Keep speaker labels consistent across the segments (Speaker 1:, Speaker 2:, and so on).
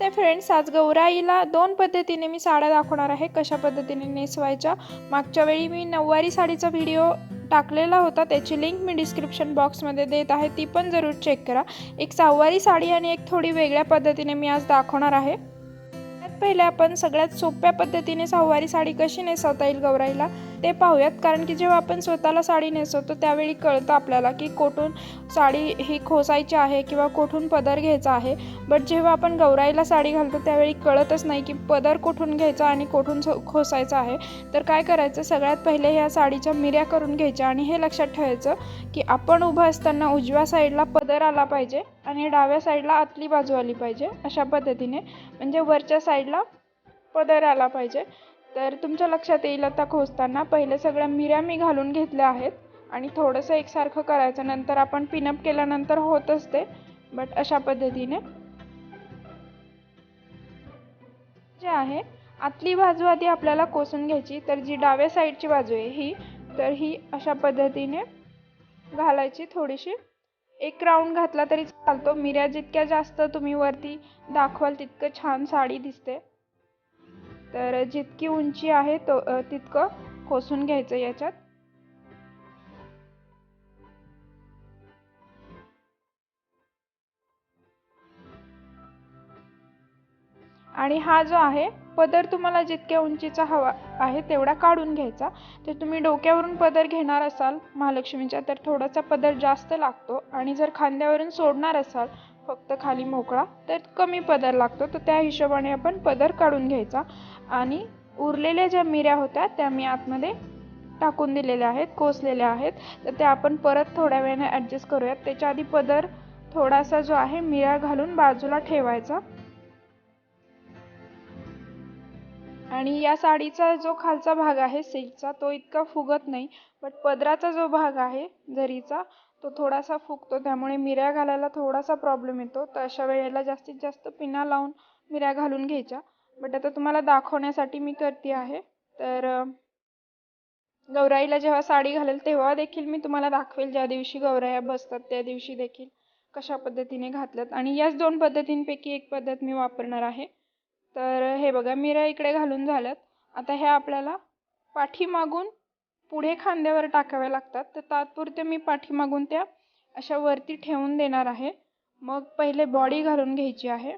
Speaker 1: नमस्ते friends, आज गौराईला दोन पद्धतीने मी साड्या दाखवणार आहे कशा पद्धतीने नेसवायच्या। मागच्या वेळी मी नऊवारी साडीचा व्हिडिओ टाकलेला होता, त्याची लिंक मी डिस्क्रिप्शन बॉक्समध्ये देत आहे, ती पण जरूर चेक करा। एक सहावारी साडी आणि एक थोडी वेगळ्या पद्धतीने मी आज दाखवणार आहे। पहिले आपण सगळ्यात सोप्या पद्धतीने सहावारी साडी कशी नेसवता येईल गौराईला ते पाहूयात। कारण की जेव्हा आपण स्वतःला साडी नेसवतो त्यावेळी कळतं आपल्याला की कोठून साडी ही खोसायची आहे किंवा कोठून पदर घ्यायचा आहे। बट जेव्हा आपण गौराईला साडी घालतो त्यावेळी कळतच नाही की पदर कोठून घ्यायचा आणि कोठून खोसायचा आहे। तर काय करायचं, सगळ्यात पहिले या साडीच्या मिऱ्या करून घ्यायच्या आणि हे लक्षात ठेवायचं की आपण उभं असताना उजव्या साईडला पदर आला पाहिजे आणि डाव्या साईडला आतली बाजू आली पाहिजे, अशा पद्धतीने, म्हणजे वरच्या साईडला पदर आला पाहिजे। तर तुमच्या लक्षात येईल आता खोसताना पहिले सगळ्या मिऱ्या मी घालून घेतल्या आहेत आणि थोडंसं एकसारखं करायचं, नंतर आपण पिनअप केल्यानंतर होत असते। बट अशा पद्धतीने जे आहे आतली बाजू आधी आपल्याला कोसून घ्यायची। तर जी डाव्या साईडची बाजू आहे ही अशा पद्धतीने घालायची। थोडीशी एक राऊंड घातला तरी चालतो, मिऱ्या जितक्या जास्त तुम्ही वरती दाखवाल तितकं छान साडी दिसते। तर जितकी उंची आहे तितकं खोसून घ्यायचं याच्यात। आणि हा जो आहे पदर तुम्हाला जितक्या उंचीचा हवा आहे तेवढा काढून घ्यायचा। तर तुम्ही डोक्यावरून पदर घेणार असाल महालक्ष्मीच्या तर थोडासा पदर जास्त लागतो, आणि जर खांद्यावरून सोडणार असाल फक्त खाली मोकळा तर कमी पदर लागतो। तर त्या हिशोबाने आपण पदर काढून घ्यायचा। आणि उरलेल्या ज्या मिऱ्या होत्या त्या मी आतमध्ये टाकून दिलेल्या आहेत, कोसलेल्या आहेत, तर त्या आपण परत थोड्या वेळाने ॲडजस्ट करूयात। त्याच्या आधी पदर थोडासा जो आहे मिऱ्या घालून बाजूला ठेवायचा। आणि या साडीचा जो खालचा भाग आहे सिल्कचा तो इतका फुगत नाही, बट पदराचा जो भाग आहे जरीचा तो थोडासा फुगतो, त्यामुळे मिऱ्या घालायला थोडासा प्रॉब्लेम येतो। तर अशा वेळेला जास्तीत जास्त पिना लावून मिऱ्या घालून घ्यायच्या। बट आता तुम्हाला दाखवण्यासाठी मी करते आहे। तर गौराईला जेव्हा साडी घालेल तेव्हा देखील मी तुम्हाला दाखवेल, ज्या दिवशी गौराया बसतात त्या दिवशी देखील कशा पद्धतीने घातल्यात। आणि याच दोन पद्धतींपैकी एक पद्धत मी वापरणार आहे। तर हे बघा, मिऱ्या इकडे घालून झाल्यात। आता ह्या आपल्याला पाठीमागून पुढे खांद्यावर टाकाव्या लागतात। तर तात्पुरते मी पाठीमागून त्या अशा वरती ठेवून देणार आहे। मग पहिले बॉडी घालून घ्यायची आहे।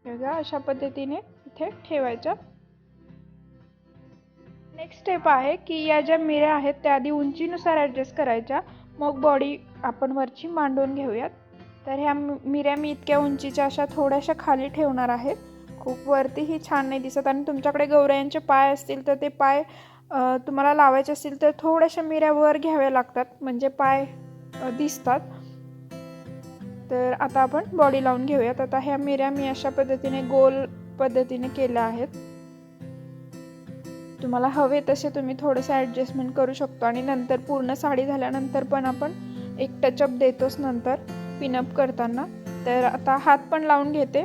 Speaker 1: बघा अशा पद्धतीने इथे ठेवायच्या। नेक्स्ट स्टेप आहे की या ज्या मिऱ्या आहेत त्या आधी उंचीनुसार ॲडजस्ट करायच्या, मग बॉडी आपण वरची मांडून घेऊयात। तर ह्या मिऱ्या मी इतक्या उंचीच्या अशा थोड्याशा खाली ठेवणार आहे, खूप वरतीही छान नाही दिसत। आणि तुमच्याकडे गौरायांचे पाय असतील तर ते पाय तुम्हाला लावायचे असतील तर थोड्याशा मिऱ्या वर घ्याव्या लागतात, म्हणजे पाय दिसतात। तर आता आपण बॉडी लावून घेऊयात। आता ह्या मिऱ्या मी अशा पद्धतीने गोल पद्धतीने केल्या आहेत। तुम्हाला हवे तसे तुम्ही थोडंसं ॲडजस्टमेंट करू शकतो। आणि नंतर पूर्ण साडी झाल्यानंतर पण आपण एक टचअप देतोच नंतर पिनअप करताना। तर आता हात पण लावून घेते,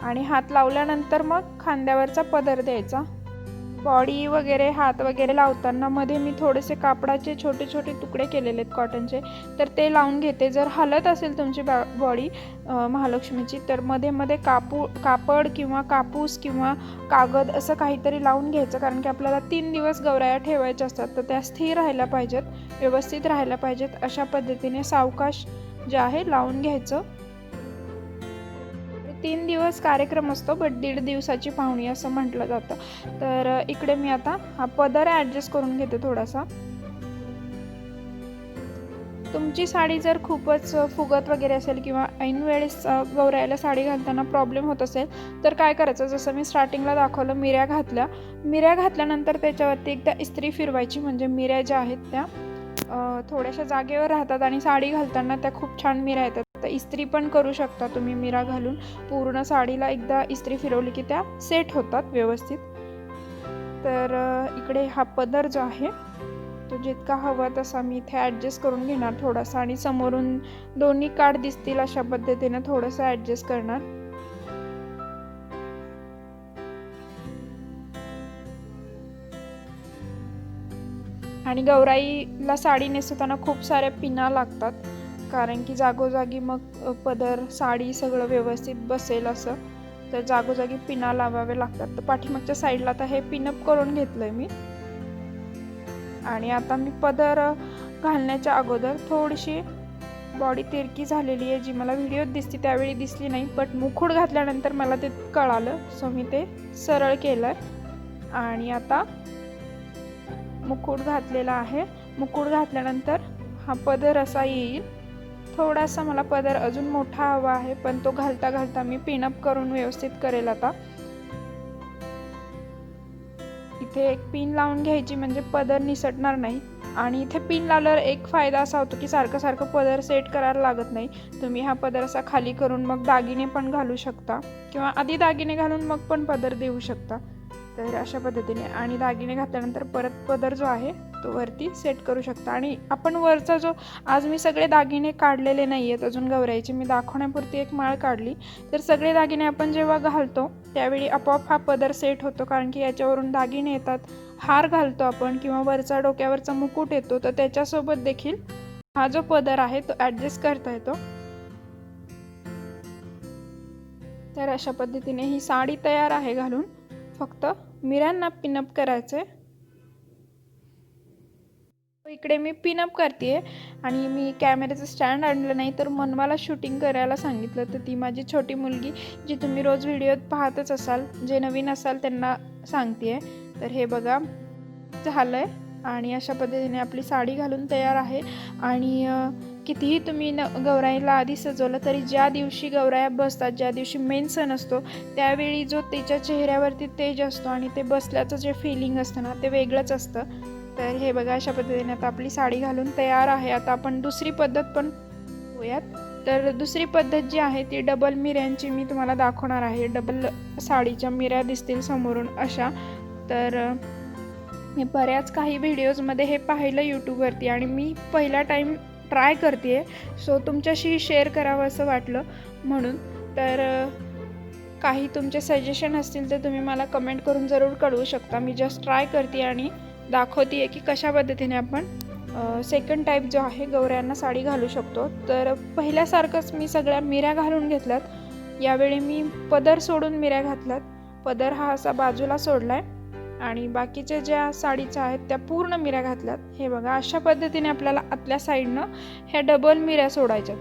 Speaker 1: आणि हात लावल्यानंतर मग खांद्यावरचा पदर द्यायचा। बॉडी वगैरे हात वगैरे लावताना मध्ये मी थोडेसे कापडाचे छोटे छोटे तुकडे केलेले आहेत कॉटनचे, तर ते लावून घेते। जर हलत असेल तुमची बॉडी महालक्ष्मीची तर मध्ये मध्ये कापड किंवा कापूस किंवा कागद असं काहीतरी लावून घ्यायचं, कारण की आपल्याला 3 दिवस गौराया ठेवायच्या असतात। तर त्या स्थिर राहायला पाहिजेत, व्यवस्थित राहायला पाहिजेत। अशा पद्धतीने सावकाश जे आहे लावून घ्यायचं। 3 दिवस कार्यक्रम असतो, बट 1.5 दिवसाची पाहुणी असं म्हटलं जातं। तर इकडे मी आता हा पदर ॲडजस्ट करून घेते थोडासा। तुमची साडी जर खूपच फुगत वगैरे असेल किंवा ऐन वेळेस गौराईला साडी घालताना प्रॉब्लेम होत असेल तर काय करायचं, जसं मी स्टार्टिंगला दाखवलं, मिऱ्या घातल्यानंतर त्याच्यावरती एकदा इस्त्री फिरवायची, म्हणजे मिऱ्या ज्या आहेत त्या थोड्याशा जागेवर राहतात आणि साडी घालताना त्या खूप छान मिऱ्या येतात। तर इस्त्री पण करू शकता तुम्ही मिऱ्या घालून। पूर्ण साडीला एकदा इस्त्री फिरवली की त्या सेट होतात व्यवस्थित। तर इकडे हा पदर जो आहे तो जितका हवा तसा मी इथे ॲडजस्ट करून घेणार थोडासा, आणि समोरून दोन्ही काठ दिसतील अशा पद्धतीने थोडंसं ॲडजस्ट करणार। आणि गौराईला साडी नेसवताना खूप साऱ्या पिना लागतात, कारण की जागोजागी मग पदर साडी सगळं व्यवस्थित बसेल असं, तर जागोजागी पिना लावावे लागतात. तर पाठीमागच्या साईडला आता हे पिनअप करून घेतलंय मी. आणि आता मी पदर घालण्याच्या अगोदर थोडीशी बॉडी तिरकी झालेली आहे, जी मला व्हिडिओत दिसते त्यावेळी दिसली नाही, बट मुकुट घातल्यानंतर मला ते कळालं, सो मी ते सरळ केलं. आणि आता मुकुट घातलेला आहे. मुकुट घातल्यानंतर हा पदर असा येईल. थोडासा मला पदर अजून मोठा हवा आहे, पण तो घालता घालता मी पिनअप करून व्यवस्थित करेल. आता इथे एक पिन लावून घ्यायची, म्हणजे पदर निसटणार नाही. आणि इथे पिन लावल्यावर एक फायदा असा होतो की सारखं सारखं पदर सेट करायला लागत नाही. तुम्ही हा पदर असा खाली करून मग दागिने पण घालू शकता, किंवा आधी दागिने घालून मग पण पदर देऊ शकता. तर अशा पद्धतीने, आणि दागिने घातल्यानंतर परत पदर जो आहे तो वरती सेट करू शकता. आणि आपण वरचा जो, आज मी सगळे दागिने काढलेले नाही आहेत अजून गौराईचे, मी दाखवण्यापुरती एक माळ काढली. तर सगळे दागिने आपण जेव्हा घालतो त्यावेळी आपोआप हा पदर सेट होतो, कारण की याच्यावरून दागिने येतात. हार घालतो आपण, किंवा वरचा डोक्यावरचा मुकुट येतो, तर त्याच्यासोबत देखील हा जो पदर आहे तो ॲडजस्ट करता येतो. तर अशा पद्धतीने ही साडी तयार आहे घालून. फक्त मिऱ्यांना पिनअप करायचं आहे. इकडे मी पिनअप करते, आणि मी कॅमेऱ्याचं स्टँड आणलं नाही, तर मनवाला शूटिंग करायला सांगितलं. तर ती माझी छोटी मुलगी, जी तुम्ही रोज व्हिडिओत पाहतच असाल, जे नवीन असाल त्यांना सांगते. तर हे बघा झालं आहे. आणि अशा पद्धतीने आपली साडी घालून तयार आहे. आणि कितीही तुम्ही गौराईला आधी सजवलं तरी ज्या दिवशी गौराया बसतात, ज्या दिवशी मेन सण असतो, त्यावेळी जो तिच्या चेहऱ्यावरती तेज असतो आणि ते बसल्याचं जे फिलिंग असतं ना, ते वेगळंच असतं. तर हे बघा अशा पद्धतीने आता आपली साडी घालून तयार आहे. आता आपण दुसरी पद्धत पण होऊयात. तर दुसरी पद्धत जी आहे ती डबल मिऱ्यांची मी तुम्हाला दाखवणार आहे. डबल साडीच्या मिऱ्या दिसतील समोरून अशा. तर मी बऱ्याच काही व्हिडिओजमध्ये हे पाहिलं यूट्यूबवरती, आणि मी पहिला टाईम ट्राय करते आहे, सो तुमच्याशी शेअर करावं असं वाटलं म्हणून. तर काही तुमचे सजेशन असतील तर तुम्ही मला कमेंट करून जरूर कळवू शकता. मी जस्ट ट्राय करते आणि दाखवते आहे की कशा पद्धतीने आपण सेकंड टाईप जो आहे गौऱ्यांना साडी घालू शकतो. तर पहिल्यासारखंच मी सगळ्या मिऱ्या घालून घेतल्यात. यावेळी मी पदर सोडून मिऱ्या घातल्यात. पदर हा असा बाजूला सोडला आहे, आणि बाकीच्या ज्या साडीच्या आहेत त्या पूर्ण मिऱ्या घातल्यात. हे बघा अशा पद्धतीने आपल्याला आतल्या साईडनं ह्या डबल मिऱ्या सोडायच्यात.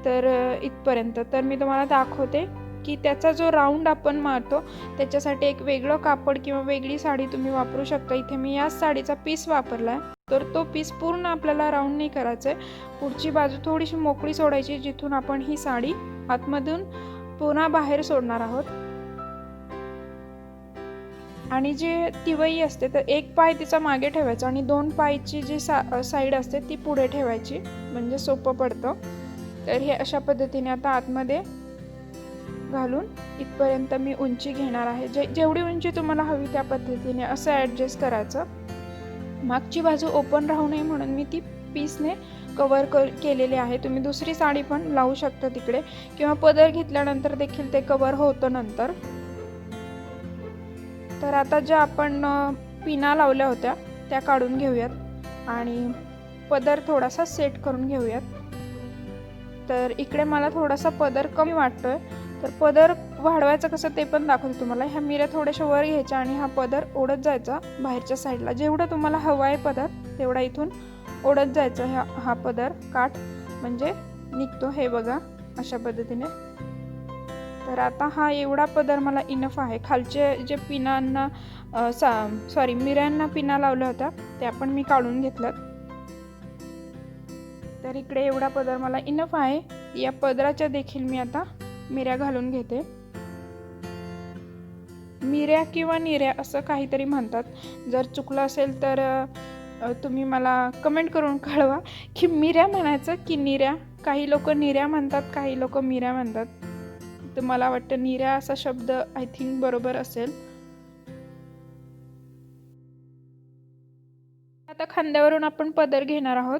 Speaker 1: तर इथपर्यंत. तर मी तुम्हाला दाखवते की त्याचा जो राऊंड आपण मारतो त्याच्यासाठी एक वेगळं कापड किंवा वेगळी साडी तुम्ही वापरू शकता. इथे मी याच साडीचा पीस वापरला आहे. तर तो पीस पूर्ण आपल्याला राऊंड नाही करायचा आहे. पुढची बाजू थोडीशी मोकळी सोडायची, जिथून आपण ही साडी आतमधून पुन्हा बाहेर सोडणार आहोत. आणि जी तिवई असते तर एक पाय तिचा मागे ठेवायचा, आणि दोन पायची जी साईड असते ती पुढे ठेवायची, म्हणजे सोपं पडतं. तर हे अशा पद्धतीने आता आतमध्ये घालून इथपर्यंत मी उंची घेणार आहे. जेवढी उंची तुम्हाला हवी त्या पद्धतीने असं ॲडजस्ट करायचं. मागची बाजू ओपन राहू नये म्हणून मी ती पीसने कवर केलेली आहे. तुम्ही दुसरी साडी पण लावू शकता तिकडे, किंवा पदर घेतल्यानंतर देखील ते कवर होतं नंतर. तर आता ज्या आपण पिना लावल्या होत्या त्या काढून घेऊयात, आणि पदर थोडासा सेट करून घेऊयात. तर इकडे मला थोडासा पदर कमी वाटतोय, तर पदर वाढवायचं कसं ते पण दाखवते तुम्हाला. ह्या मिऱ्या थोड्याशा वर घ्यायच्या आणि हा पदर ओढत जायचा बाहेरच्या साईडला. जेवढं तुम्हाला हवा आहे पदर तेवढा इथून ओढत जायचं. हा पदर काठ म्हणजे निघतो. हे बघा अशा पद्धतीने. तर आता हा एवढा पदर मला इनफ आहे. खालचे जे पिनांना मिऱ्यांना पिना लावल्या होत्या त्या पण मी काढून घेतल्यात. तर इकडे एवढा पदर मला इनफ आहे. या पदराच्या देखील मी आता मिऱ्या घालून घेते. मिऱ्या किंवा निऱ्या असं काहीतरी म्हणतात. जर चुकलं असेल तर तुम्ही मला कमेंट करून कळवा की मिऱ्या म्हणायचं की निऱ्या. काही लोक निऱ्या म्हणतात, काही लोक मिऱ्या म्हणतात. तर मला वाटतं निऱ्या असा शब्द आय थिंक बरोबर असेल. आता खांद्यावरून आपण पदर घेणार आहोत.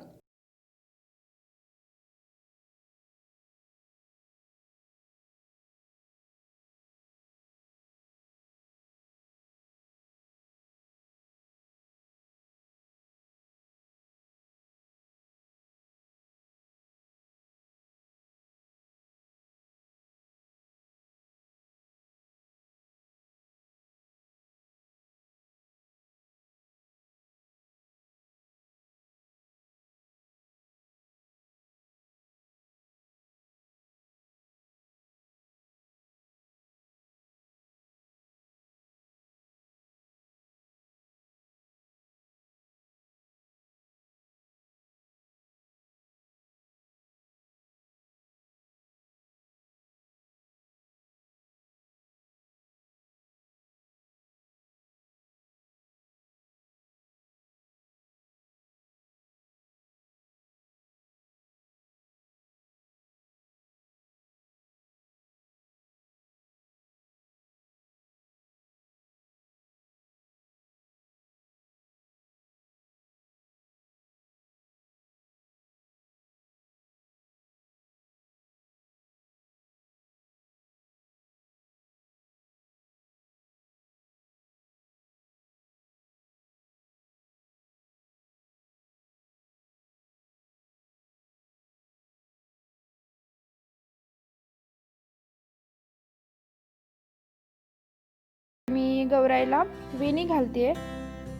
Speaker 1: मी गौराईला वेणी घालते.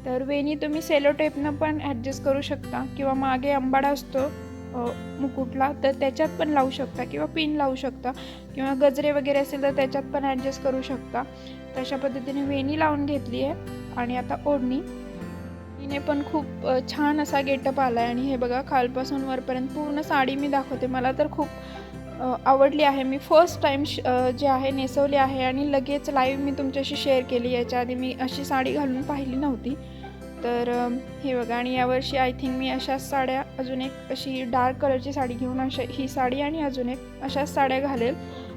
Speaker 1: तर वेणी तुम्ही सेलो टेपनं पण ॲडजस्ट करू शकता किंवा मागे अंबाडा असतो मुकुटला तर त्याच्यात पण लावू शकता किंवा पिन लावू शकता किंवा गजरे वगैरे असेल तर त्याच्यात पण ॲडजस्ट करू शकता. तशा पद्धतीने वेणी लावून घेतली आहे. आणि आता ओढणी, हिने पण खूप छान असा गेटअप आला आहे. आणि हे बघा खालपासून वरपर्यंत पूर्ण साडी मी दाखवते. मला तर खूप आवडली आहे. मी फर्स्ट टाईम जे आहे नेसवली आहे आणि लगेच लाईव्ह मी तुमच्याशी शेअर केली. याच्या आधी मी अशी साडी घालून पाहिली नव्हती. तर हे बघा. आणि यावर्षी आय थिंक मी अशाच साड्या, अजून एक अशी डार्क कलरची साडी घेऊन ही साडी आणि अजून एक अशाच साड्या घालेल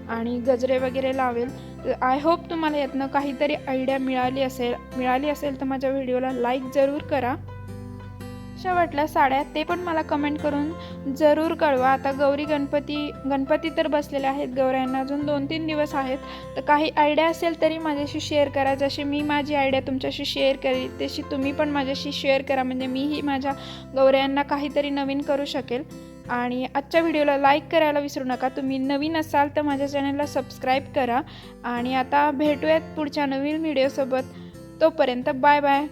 Speaker 1: आणि गजरे वगैरे लावेल. तर आय होप तुम्हाला यातनं काहीतरी आयडिया मिळाली असेल तर माझ्या व्हिडिओला लाईक जरूर करा. कशा वाटल्या साड्या ते पण मला कमेंट करून जरूर कळवा. आता गणपती तर बसलेले आहेत. गौरायांना अजून 2-3 दिवस आहेत. तर काही आयडिया असेल तरी माझ्याशी शेअर करा. जशी मी माझी आयडिया तुमच्याशी शेअर करेल तशी तुम्ही पण माझ्याशी शेअर करा, म्हणजे मीही माझ्या गौरायांना काहीतरी नवीन करू शकेल. आणि आजच्या व्हिडिओला लाईक करायला विसरू नका. तुम्ही नवीन असाल तर माझ्या चॅनलला सबस्क्राईब करा. आणि आता भेटूयात पुढच्या नवीन व्हिडिओसोबत. तोपर्यंत बाय बाय.